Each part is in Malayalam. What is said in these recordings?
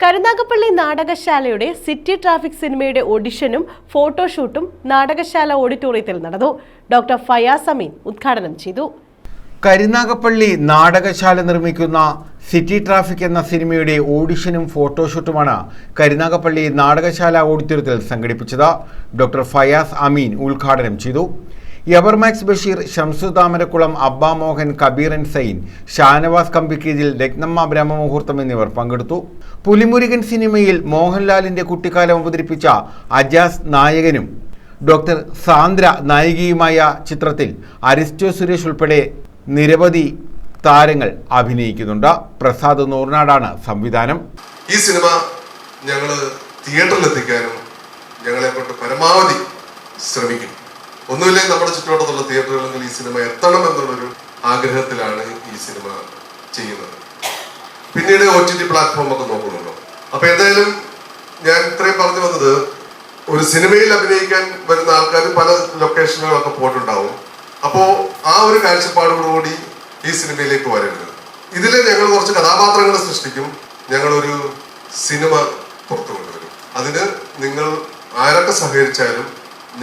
കരുനാഗപ്പള്ളി നാടകശാലയുടെ സിറ്റി ട്രാഫിക് സിനിമയുടെ ഓഡിഷനും ഫോട്ടോഷൂട്ടും നാടകശാല ഓഡിറ്റോറിയത്തിൽ നടന്നു. ഡോക്ടർ ഫയാസ് അമീൻ ഉദ്ഘാടനം ചെയ്തു. കരുനാഗപ്പള്ളി നാടകശാല നിർമ്മിക്കുന്ന സിറ്റി ട്രാഫിക് എന്ന സിനിമയുടെ ഓഡിഷനും ഫോട്ടോഷൂട്ടുമാണ് കരുനാഗപ്പള്ളി നാടകശാല ഓഡിറ്റോറിയത്തിൽ സംഘടിപ്പിച്ചത്. ഡോക്ടർ ഫയാസ് അമീൻ ഉദ്ഘാടനം ചെയ്തു. യവർമാക്സ് ബഷീർ, ഷംസു താമരക്കുളം, അബ്ബ മോഹൻ, കബീറൻ സൈൻ, ഷാനവാസ് കമ്പിക്കീജിൽ, രത്നമ്മ ബ്രഹ്മമുഹൂർത്തം എന്നിവർ പങ്കെടുത്തു. പുലിമുരുകൻ സിനിമയിൽ മോഹൻലാലിന്റെ കുട്ടിക്കാലം അവതരിപ്പിച്ച അജാസ് നായകനും ഡോക്ടർ സാന്ദ്ര നായികയുമായ ചിത്രത്തിൽ അരിസ്റ്റോ സുരേഷ് ഉൾപ്പെടെ നിരവധി താരങ്ങൾ അഭിനയിക്കുന്നുണ്ട്. പ്രസാദ് നൂർനാടാണ് സംവിധാനം. ഈ സിനിമ ഞങ്ങൾ തിയേറ്ററിലെത്തിക്കാനും ഞങ്ങളെ കൊണ്ട് പരമാവധി ശ്രമിക്കും. ഒന്നുമില്ലേ, നമ്മുടെ ചുറ്റുവട്ടത്തുള്ള തിയേറ്ററുകളിൽ ഈ സിനിമ എത്തണം എന്നുള്ളൊരു ആഗ്രഹത്തിലാണ് ഈ സിനിമ ചെയ്യുന്നത്. പിന്നീട് OTT പ്ലാറ്റ്ഫോം ഒക്കെ നോക്കുന്നുണ്ടോ? അപ്പൊ എന്തായാലും ഞാൻ ഇത്രയും പറഞ്ഞു വന്നത്, ഒരു സിനിമയിൽ അഭിനയിക്കാൻ വരുന്ന ആൾക്കാർ പല ലൊക്കേഷനുകളൊക്കെ പോയിട്ടുണ്ടാവും. അപ്പോ ആ ഒരു കാഴ്ചപ്പാടോടുകൂടി ഈ സിനിമയിലേക്ക് വരരുത്. ഇതിൽ ഞങ്ങൾ കുറച്ച് കഥാപാത്രങ്ങൾ സൃഷ്ടിക്കും, ഞങ്ങളൊരു സിനിമ പുറത്തു കൊണ്ടുവരും. അതിന് നിങ്ങൾ ആരൊക്കെ സഹകരിച്ചാലും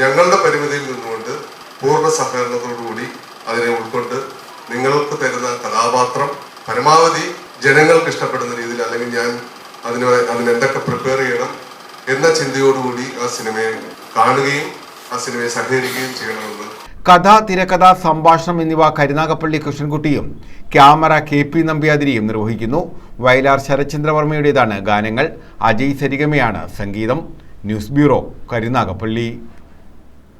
ഞങ്ങളുടെ പരിമിതിയിൽ നിന്നുകൊണ്ട് പൂർണ്ണ സഹകരണത്തോടുകൂടി അതിനെ ഉൾക്കൊണ്ട് നിങ്ങൾക്ക് തരുന്ന കഥാപാത്രം പരമാവധി ജനങ്ങൾക്ക് ഇഷ്ടപ്പെടുന്ന രീതിയിൽ, അല്ലെങ്കിൽ ഞാൻ അതിനെന്തൊക്കെ പ്രിപ്പയർ ചെയ്യണം എന്ന ചിന്തയോടുകൂടി ആ സിനിമയെ കാണുകയും ആ സിനിമയെ സഹകരിക്കുകയും ചെയ്യണമെന്ന്. കഥ, തിരക്കഥ, സംഭാഷണം എന്നിവ കരുനാഗപ്പള്ളി കൃഷ്ണൻകുട്ടിയും ക്യാമറ KP നമ്പ്യാതിരിയും നിർവഹിക്കുന്നു. വയലാർ ശരത്ചന്ദ്രവർമ്മയുടേതാണ് ഗാനങ്ങൾ. അജയ് സരിഗമയാണ് സംഗീതം. News bureau, Karunagappally.